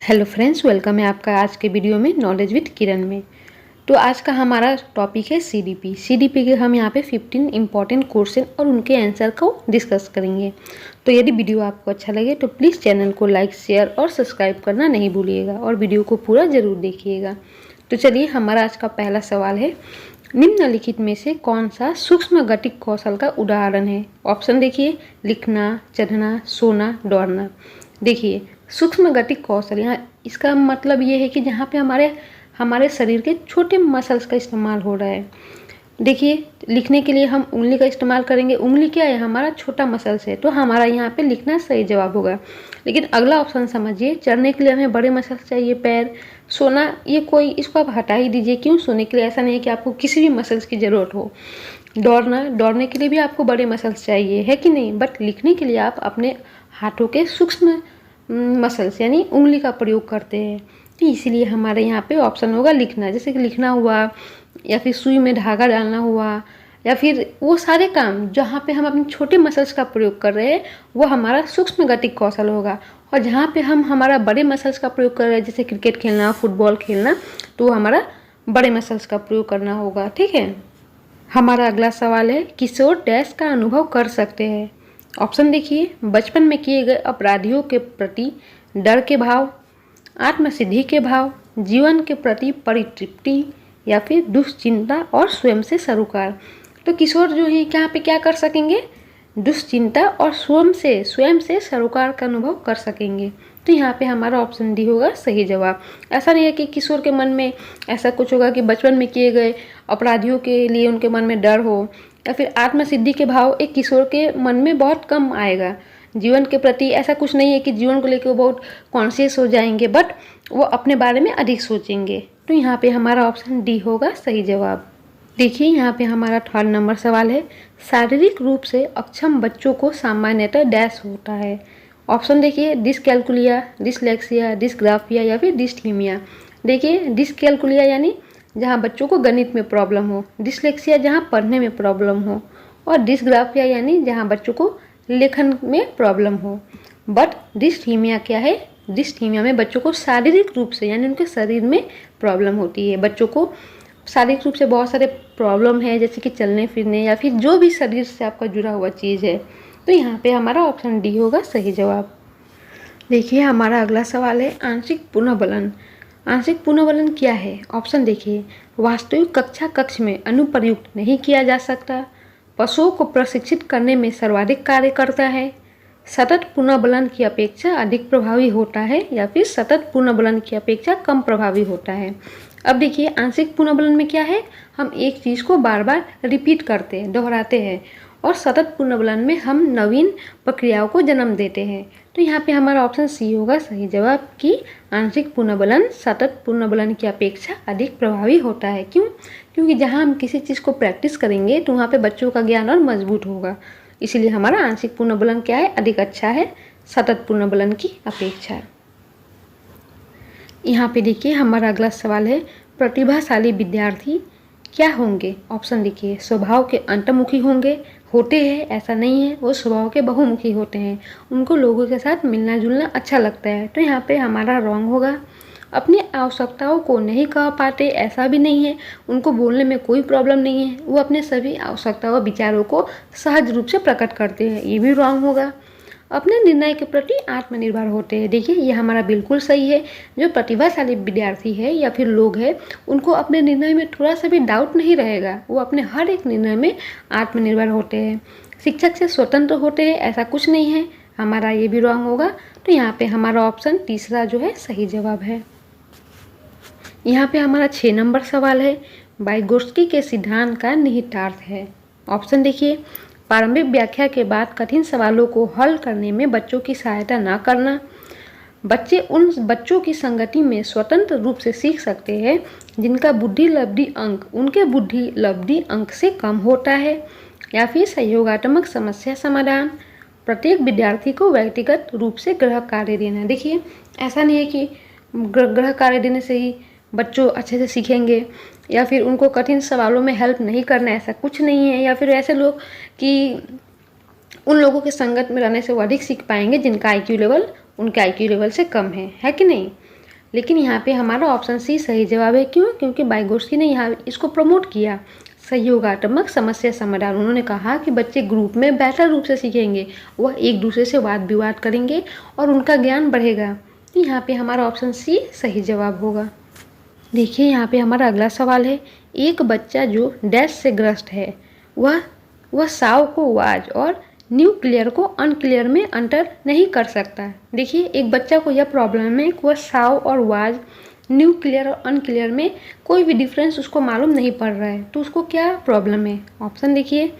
Hello friends, welcome है आपका आज के वीडियो में नॉलेज विद किरण में। तो आज का हमारा टॉपिक है सीडीपी के हम यहाँ पे 15 इंपॉर्टेंट क्वेश्चन और उनके आंसर को डिस्कस करेंगे। तो यदि वीडियो आपको अच्छा लगे तो प्लीज़ चैनल को लाइक, शेयर और सब्सक्राइब करना नहीं भूलिएगा और वीडियो को पूरा ज़रूर देखिएगा। तो चलिए, हमारा आज का पहला सवाल है, निम्नलिखित में से कौन सा सूक्ष्म गतिक कौशल का उदाहरण है? ऑप्शन देखिए, लिखना, चढ़ना, सोना, दौड़ना। देखिए, सूक्ष्म गतिक कौशल, यहाँ इसका मतलब ये है कि जहाँ पे हमारे शरीर के छोटे मसल्स का इस्तेमाल हो रहा है। देखिए, लिखने के लिए हम उंगली का इस्तेमाल करेंगे। उंगली क्या है? हमारा छोटा मसल्स है, तो हमारा यहाँ पे लिखना सही जवाब होगा। लेकिन अगला ऑप्शन समझिए, चढ़ने के लिए हमें बड़े मसल्स चाहिए, पैर। सोना, ये कोई, इसको आप हटा ही दीजिए। क्यों? सोने के लिए ऐसा नहीं है कि आपको किसी भी मसल्स की ज़रूरत हो। दौड़ने के लिए भी आपको बड़े मसल्स चाहिए, है कि नहीं? बट लिखने के लिए आप अपने हाथों के सूक्ष्म मसल्स यानी उंगली का प्रयोग करते हैं। तो इसीलिए हमारे यहाँ पे ऑप्शन होगा लिखना। जैसे कि लिखना हुआ, या फिर सुई में धागा डालना हुआ, या फिर वो सारे काम जहाँ पे हम अपने छोटे मसल्स का प्रयोग कर रहे हैं वो हमारा सूक्ष्म गतिक कौशल होगा। और जहाँ पे हम हमारा बड़े मसल्स का प्रयोग कर रहे हैं, जैसे क्रिकेट खेलना, फुटबॉल खेलना, तो हमारा बड़े मसल्स का प्रयोग करना होगा। ठीक है। हमारा अगला सवाल है, किशोर डैश का अनुभव कर सकते हैं? ऑप्शन देखिए, बचपन में किए गए अपराधियों के प्रति डर के भाव, आत्मसिद्धि के भाव, जीवन के प्रति परितृप्ति, या फिर दुश्चिंता और स्वयं से सरोकार। तो किशोर जो है यहाँ पे क्या कर सकेंगे? दुश्चिंता और स्वयं से सरोकार का अनुभव कर सकेंगे। तो यहाँ पे हमारा ऑप्शन डी होगा सही जवाब। ऐसा नहीं है कि किशोर के मन में ऐसा कुछ होगा कि बचपन में किए गए अपराधियों के लिए उनके मन में डर हो, या फिर आत्मसिद्धि के भाव एक किशोर के मन में बहुत कम आएगा। जीवन के प्रति ऐसा कुछ नहीं है कि जीवन को लेकर वो बहुत कॉन्शियस हो जाएंगे, बट वो अपने बारे में अधिक सोचेंगे। तो यहाँ पे हमारा ऑप्शन डी होगा सही जवाब। देखिए, यहाँ पे हमारा 3rd नंबर सवाल है, शारीरिक रूप से अक्षम बच्चों को सामान्यतः डैश होता है? ऑप्शन देखिए, डिसकैल्कुलिया, डिसलेक्सिया, डिसग्राफिया, या फिर डिसथीमिया। देखिए, डिसकैल्कुलिया यानी जहाँ बच्चों को गणित में प्रॉब्लम हो, डिसलेक्सिया जहाँ पढ़ने में प्रॉब्लम हो, और डिसग्राफिया यानी जहाँ बच्चों को लेखन में प्रॉब्लम हो। बट डिसथीमिया क्या है? डिसथीमिया में बच्चों को शारीरिक रूप से यानी उनके शरीर में प्रॉब्लम होती है। बच्चों को शारीरिक रूप से बहुत सारे प्रॉब्लम है, जैसे कि चलने फिरने या फिर जो भी शरीर से आपका जुड़ा हुआ चीज़ है। तो यहाँ पे हमारा ऑप्शन डी होगा सही जवाब। देखिए, हमारा अगला सवाल है, आंशिक पुनर्बलन। आंशिक पुनर्बलन क्या है? ऑप्शन देखिए, वास्तविक कक्षा कक्ष में अनुप्रयुक्त नहीं किया जा सकता, पशुओं को प्रशिक्षित करने में सर्वाधिक कार्य करता है, सतत पुनर्बलन की अपेक्षा अधिक प्रभावी होता है, या फिर सतत पुनर्बलन की अपेक्षा कम प्रभावी होता है। अब देखिए, आंशिक पुनर्बलन में क्या है? हम एक चीज़ को बार बार रिपीट करते हैं, दोहराते हैं, और सतत पुनर्बलन में हम नवीन प्रक्रियाओं को जन्म देते हैं। तो यहाँ पे हमारा ऑप्शन सी होगा सही जवाब कि आंशिक पुनर्बलन सतत पुनर्बलन की अपेक्षा अधिक प्रभावी होता है। क्यों? क्योंकि जहाँ हम किसी चीज़ को प्रैक्टिस करेंगे तो वहाँ पे बच्चों का ज्ञान और मजबूत होगा। इसीलिए हमारा आंशिक पुनर्बलन क्या है? अधिक अच्छा है सतत पुनर्बलन की अपेक्षा। यहाँ पे देखिए, हमारा अगला सवाल है, प्रतिभाशाली विद्यार्थी क्या होंगे? ऑप्शन देखिए, स्वभाव के अंतर्मुखी होते हैं, ऐसा नहीं है, वो स्वभाव के बहुमुखी होते हैं, उनको लोगों के साथ मिलना जुलना अच्छा लगता है। तो यहाँ पे हमारा रॉन्ग होगा। अपनी आवश्यकताओं को नहीं कह पाते, ऐसा भी नहीं है, उनको बोलने में कोई प्रॉब्लम नहीं है, वो अपने सभी आवश्यकताओं विचारों को सहज रूप से प्रकट करते हैं, ये भी रॉन्ग होगा। अपने निर्णय के प्रति आत्मनिर्भर होते हैं। देखिए, ये हमारा बिल्कुल सही है। जो प्रतिभाशाली विद्यार्थी है या फिर लोग हैं, उनको अपने निर्णय में थोड़ा सा भी डाउट नहीं रहेगा, वो अपने हर एक निर्णय में आत्मनिर्भर होते हैं। शिक्षक से स्वतंत्र होते हैं, ऐसा कुछ नहीं है, हमारा ये भी रॉन्ग होगा। तो यहाँ पे हमारा ऑप्शन तीसरा जो है सही जवाब है। यहाँ पे हमारा 6 नंबर सवाल है, वाइगोत्स्की के सिद्धांत का निहितार्थ है? ऑप्शन देखिए, प्रारंभिक व्याख्या के बाद कठिन सवालों को हल करने में बच्चों की सहायता न करना, उन बच्चों की संगति में स्वतंत्र रूप से सीख सकते हैं जिनका बुद्धि लब्धि अंक उनके बुद्धि लब्धि अंक से कम होता है, या फिर सहयोगात्मक समस्या समाधान, प्रत्येक विद्यार्थी को व्यक्तिगत रूप से गृह कार्य देना। देखिए, ऐसा नहीं है कि गृह कार्य देने से ही बच्चों अच्छे से सीखेंगे, या फिर उनको कठिन सवालों में हेल्प नहीं करना, ऐसा कुछ नहीं है। या फिर ऐसे लोग कि उन लोगों के संगत में रहने से वो अधिक सीख पाएंगे जिनका आईक्यू लेवल उनके आईक्यू लेवल से कम है कि नहीं? लेकिन यहाँ पे हमारा ऑप्शन सी सही जवाब है। क्यों? क्योंकि वाइगोत्स्की ने यहाँ इसको प्रमोट किया, सहयोगात्मक समस्या समाधान। उन्होंने कहा कि बच्चे ग्रुप में बेहतर रूप से सीखेंगे, वह एक दूसरे से वाद विवाद करेंगे और उनका ज्ञान बढ़ेगा। तो यहाँ पे हमारा ऑप्शन सी सही जवाब होगा। देखिए यहाँ पे हमारा अगला सवाल है, एक बच्चा जो डैश से ग्रस्त है वह साव को वाज और न्यूक्लियर को अनक्लियर में अंतर नहीं कर सकता। देखिए एक बच्चा को यह प्रॉब्लम है कि वह साव और वाज, न्यूक्लियर और अनक्लियर में कोई भी डिफरेंस उसको मालूम नहीं पड़ रहा है। तो उसको क्या प्रॉब्लम है? ऑप्शन देखिए,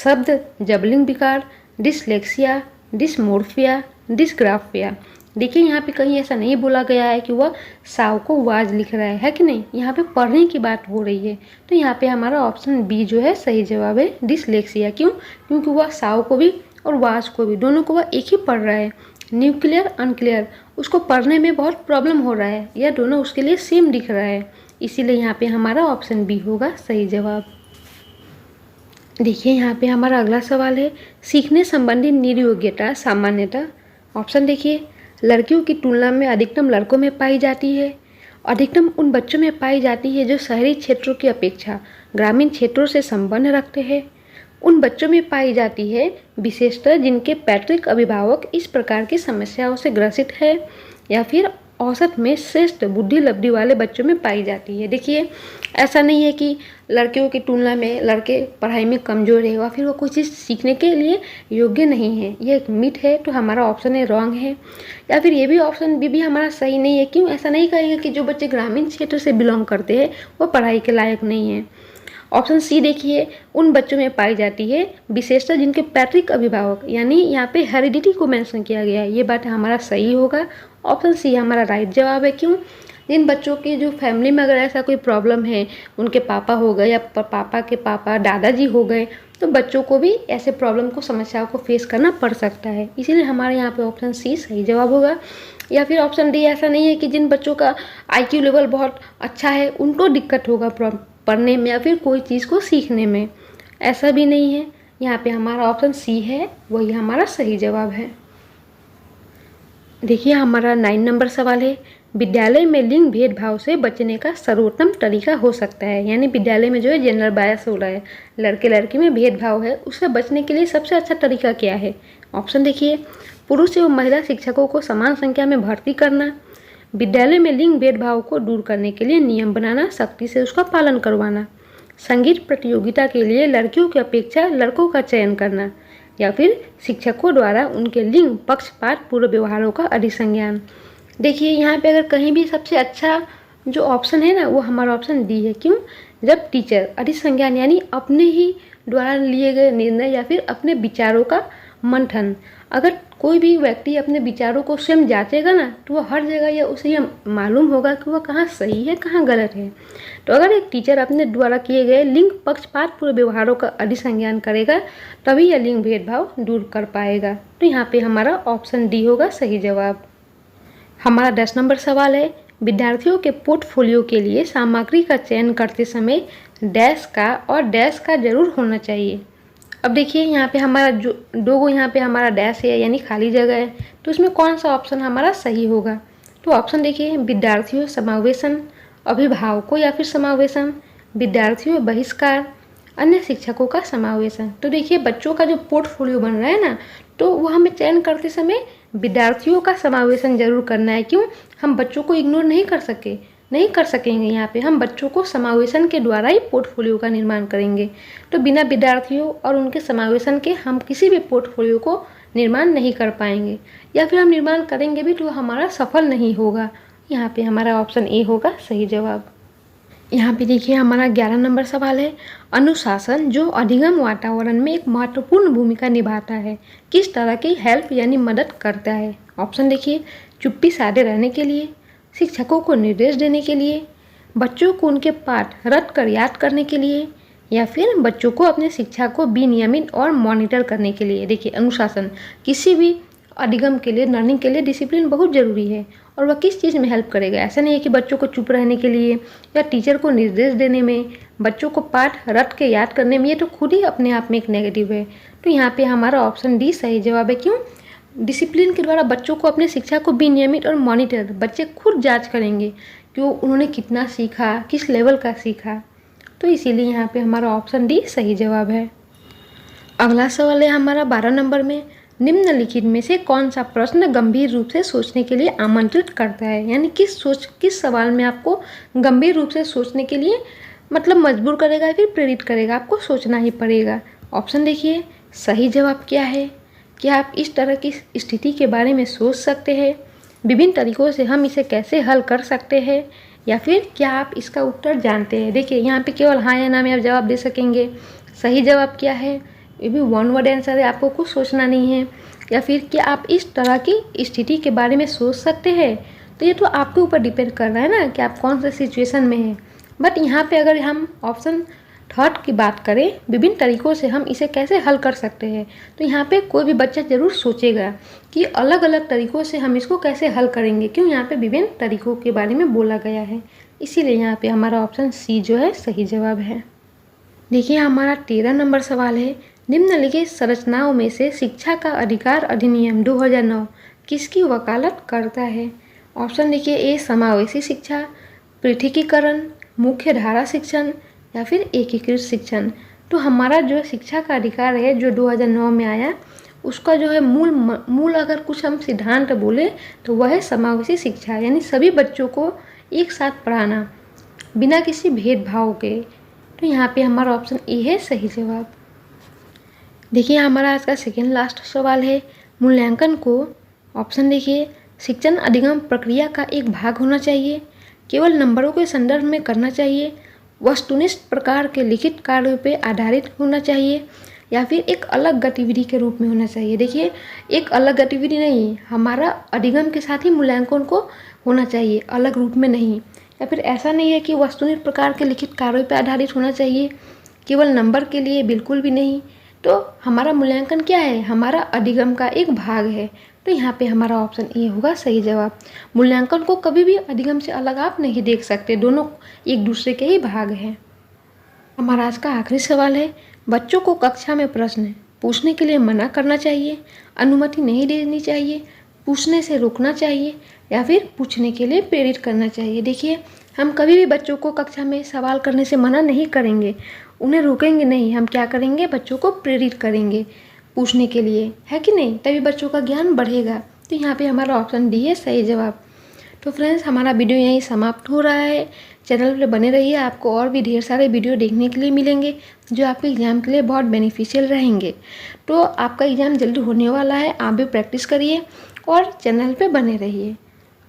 शब्द जबलिंग विकार, डिसलेक्सिया, डिसमोर्फिया, डिसग्राफिया। देखिए यहाँ पे कहीं ऐसा नहीं बोला गया है कि वह साव को वाज लिख रहा है कि नहीं, यहाँ पे पढ़ने की बात हो रही है। तो यहाँ पे हमारा ऑप्शन बी जो है सही जवाब है, डिसलेक्सिया। क्यों? क्योंकि वह साव को भी और वाज को भी, दोनों को वह एक ही पढ़ रहा है। न्यूक्लियर अनक्लियर उसको पढ़ने में बहुत प्रॉब्लम हो रहा है, यह दोनों उसके लिए सेम दिख रहा है, इसीलिए यहाँ पे हमारा ऑप्शन बी होगा सही जवाब। देखिए यहाँ पे हमारा अगला सवाल है, सीखने संबंधी निर्योग्यता सामान्यतः। ऑप्शन देखिए, लड़कियों की तुलना में अधिकतम लड़कों में पाई जाती है, अधिकतम उन बच्चों में पाई जाती है जो शहरी क्षेत्रों की अपेक्षा ग्रामीण क्षेत्रों से संबंध रखते हैं, उन बच्चों में पाई जाती है विशेषतर जिनके पैतृक अभिभावक इस प्रकार की समस्याओं से ग्रसित है, या फिर औसत में श्रेष्ठ बुद्धि लब्धि वाले बच्चों में पाई जाती है। देखिए ऐसा नहीं है कि लड़कियों की तुलना में लड़के पढ़ाई में कमज़ोर है या फिर वो कोई चीज़ सीखने के लिए योग्य नहीं है, ये एक मिथ है। तो हमारा ऑप्शन है रॉन्ग है, या फिर ये भी ऑप्शन भी हमारा सही नहीं है। क्यों? ऐसा नहीं कहेंगे कि जो बच्चे ग्रामीण क्षेत्र से बिलोंग करते हैं वो पढ़ाई के लायक नहीं है। ऑप्शन सी देखिए, उन बच्चों में पाई जाती है विशेषता जिनके पैतृक अभिभावक, यानी यहाँ पे हेरिडिटी को मेंशन किया गया है, ये बात हमारा सही होगा। ऑप्शन सी हमारा राइट जवाब है। क्यों? जिन बच्चों की जो फैमिली में अगर ऐसा कोई प्रॉब्लम है, उनके पापा हो गए या पापा के पापा दादाजी हो गए, तो बच्चों को भी ऐसे प्रॉब्लम को, समस्याओं को फेस करना पड़ सकता है, इसीलिए हमारे यहाँ पे ऑप्शन सी सही जवाब होगा। या फिर ऑप्शन डी, ऐसा नहीं है कि जिन बच्चों का IQ लेवल बहुत अच्छा है उनको दिक्कत होगा पढ़ने में या फिर कोई चीज़ को सीखने में, ऐसा भी नहीं है। यहाँ पे हमारा ऑप्शन सी है, वही हमारा सही जवाब है। देखिए हमारा 9 नंबर सवाल है, विद्यालय में लिंग भेदभाव से बचने का सर्वोत्तम तरीका हो सकता है। यानी विद्यालय में जो है जेंडर बायस हो रहा है, लड़के लड़की में भेदभाव है, उससे बचने के लिए सबसे अच्छा तरीका क्या है? ऑप्शन देखिए, पुरुष एवं महिला शिक्षकों को समान संख्या में भर्ती करना, विद्यालय में लिंग भेदभाव को दूर करने के लिए नियम बनाना, सख्ती से उसका पालन करवाना, संगीत प्रतियोगिता के लिए लड़कियों की अपेक्षा लड़कों का चयन करना, या फिर शिक्षकों द्वारा उनके लिंग पक्षपात पूर्व व्यवहारों का अधिसंज्ञान। देखिए यहाँ पे अगर कहीं भी सबसे अच्छा जो ऑप्शन है ना, वो हमारा ऑप्शन डी है। क्यों? जब टीचर अधिसंज्ञान यानी अपने ही द्वारा लिए गए निर्णय या फिर अपने विचारों का मंथन, अगर कोई भी व्यक्ति अपने विचारों को स्वयं जांचेगा ना, तो वह हर जगह या उसे यह मालूम होगा कि वह कहाँ सही है कहाँ गलत है। तो अगर एक टीचर अपने द्वारा किए गए लिंग पक्षपात पूर्व व्यवहारों का अधिसंज्ञान करेगा, तभी यह लिंग भेदभाव दूर कर पाएगा। तो यहाँ पे हमारा ऑप्शन डी होगा सही जवाब। हमारा 10 नंबर सवाल है, विद्यार्थियों के पोर्टफोलियो के लिए सामग्री का चयन करते समय डैश का और डैश का जरूर होना चाहिए। अब देखिए यहाँ पे हमारा जो दो यहाँ पे हमारा डैश है यानी खाली जगह है, तो उसमें कौन सा ऑप्शन हमारा सही होगा? तो ऑप्शन देखिए, विद्यार्थियों समावेशन, अभिभावकों या फिर समावेशन, विद्यार्थियों बहिष्कार, अन्य शिक्षकों का समावेशन। तो देखिए बच्चों का जो पोर्टफोलियो बन रहा है ना, तो वो हमें चयन करते समय विद्यार्थियों का समावेशन जरूर करना है। क्यों? हम बच्चों को इग्नोर नहीं कर सकेंगे। यहाँ पे हम बच्चों को समावेशन के द्वारा ही पोर्टफोलियो का निर्माण करेंगे। तो बिना विद्यार्थियों और उनके समावेशन के हम किसी भी पोर्टफोलियो को निर्माण नहीं कर पाएंगे, या फिर हम निर्माण करेंगे भी तो हमारा सफल नहीं होगा। यहाँ पे हमारा ऑप्शन ए होगा सही जवाब। यहाँ पे देखिए हमारा 11 नंबर सवाल है, अनुशासन जो अधिगम वातावरण में एक महत्वपूर्ण भूमिका निभाता है, किस तरह की हेल्प यानी मदद करता है? ऑप्शन देखिए, चुप्पी साधे रहने के लिए, शिक्षकों को निर्देश देने के लिए, बच्चों को उनके पाठ रट कर याद करने के लिए, या फिर बच्चों को अपने शिक्षा को विनियमित और मॉनिटर करने के लिए। देखिए अनुशासन किसी भी अधिगम के लिए, लर्निंग के लिए डिसिप्लिन बहुत ज़रूरी है, और वह किस चीज़ में हेल्प करेगा? ऐसा नहीं है कि बच्चों को चुप रहने के लिए या टीचर को निर्देश देने में, बच्चों को पाठ रट के याद करने में, ये तो खुद ही अपने आप में एक नेगेटिव है। तो यहाँ पे हमारा ऑप्शन डी सही जवाब है। क्यों? डिसिप्लिन के द्वारा बच्चों को अपनी शिक्षा को भी नियमित और मॉनिटर, बच्चे खुद जांच करेंगे कि उन्होंने कितना सीखा, किस लेवल का सीखा। तो इसीलिए यहाँ पे हमारा ऑप्शन डी सही जवाब है। अगला सवाल है हमारा 12 नंबर में, निम्नलिखित में से कौन सा प्रश्न गंभीर रूप से सोचने के लिए आमंत्रित करता है, यानी किस सवाल में आपको गंभीर रूप से सोचने के लिए मतलब मजबूर करेगा, फिर प्रेरित करेगा, आपको सोचना ही पड़ेगा। ऑप्शन देखिए, सही जवाब क्या है, क्या आप इस तरह की स्थिति के बारे में सोच सकते हैं, विभिन्न तरीकों से हम इसे कैसे हल कर सकते हैं, या फिर क्या आप इसका उत्तर जानते हैं। देखिए यहाँ पे केवल हाँ या ना में आप जवाब दे सकेंगे। सही जवाब क्या है, ये भी वन वर्ड आंसर है, आपको कुछ सोचना नहीं है। या फिर क्या आप इस तरह की स्थिति के बारे में सोच सकते हैं, तो ये तो आपके ऊपर डिपेंड कर रहा है ना कि आप कौन सा सिचुएशन में हैं। बट यहाँ पे अगर हम ऑप्शन थर्ड की बात करें, विभिन्न तरीकों से हम इसे कैसे हल कर सकते हैं, तो यहाँ पे कोई भी बच्चा ज़रूर सोचेगा कि अलग अलग तरीक़ों से हम इसको कैसे हल करेंगे। क्यों, यहाँ पे विभिन्न तरीक़ों के बारे में बोला गया है, इसीलिए यहाँ पे हमारा ऑप्शन सी जो है सही जवाब है। देखिए हमारा 13 नंबर सवाल है, निम्नलिखित संरचनाओं में से शिक्षा का अधिकार अधिनियम 2009 किसकी वकालत करता है। ऑप्शन देखिए, ए समावेशी शिक्षा, पृथकीकरण, मुख्य धारा शिक्षण, या फिर एकीकृत शिक्षण। तो हमारा जो शिक्षा का अधिकार है जो 2009 में आया, उसका जो है मूल अगर कुछ हम सिद्धांत बोले तो वह है समावेशी शिक्षा, यानी सभी बच्चों को एक साथ पढ़ाना बिना किसी भेदभाव के। तो यहाँ पे हमारा ऑप्शन ए है सही जवाब। देखिए हमारा आज का सेकेंड लास्ट सवाल है, मूल्यांकन को ऑप्शन देखिए, शिक्षण अधिगम प्रक्रिया का एक भाग होना चाहिए, केवल नंबरों के संदर्भ में करना चाहिए, वस्तुनिष्ठ प्रकार के लिखित कार्यों पे आधारित होना चाहिए, या फिर एक अलग गतिविधि के रूप में होना चाहिए। देखिए एक अलग गतिविधि नहीं, हमारा अधिगम के साथ ही मूल्यांकन को होना चाहिए, अलग रूप में नहीं। या फिर ऐसा नहीं है कि वस्तुनिष्ठ प्रकार के लिखित कार्यों पे आधारित होना चाहिए, केवल नंबर के लिए, बिल्कुल भी नहीं। तो हमारा मूल्यांकन क्या है, हमारा अधिगम का एक भाग है। तो यहाँ पे हमारा ऑप्शन ए होगा सही जवाब। मूल्यांकन को कभी भी अधिगम से अलग आप नहीं देख सकते, दोनों एक दूसरे के ही भाग हैं। हमारा आज का आखिरी सवाल है, बच्चों को कक्षा में प्रश्न पूछने के लिए मना करना चाहिए, अनुमति नहीं देनी चाहिए, पूछने से रोकना चाहिए, या फिर पूछने के लिए प्रेरित करना चाहिए। देखिए हम कभी भी बच्चों को कक्षा में सवाल करने से मना नहीं करेंगे, उन्हें रोकेंगे नहीं, हम क्या करेंगे, बच्चों को प्रेरित करेंगे पूछने के लिए, है कि नहीं, तभी बच्चों का ज्ञान बढ़ेगा। तो यहाँ पे हमारा ऑप्शन डी है सही जवाब। तो फ्रेंड्स हमारा वीडियो यहीं समाप्त हो रहा है। चैनल पर बने रहिए, आपको और भी ढेर सारे वीडियो देखने के लिए मिलेंगे जो आपके एग्ज़ाम के लिए बहुत बेनिफिशियल रहेंगे। तो आपका एग्ज़ाम जल्दी होने वाला है, आप भी प्रैक्टिस करिए और चैनल पे बने रहिए।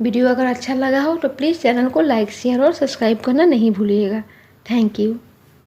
वीडियो अगर अच्छा लगा हो तो प्लीज़ चैनल को लाइक, शेयर और सब्सक्राइब करना नहीं भूलिएगा। Thank you.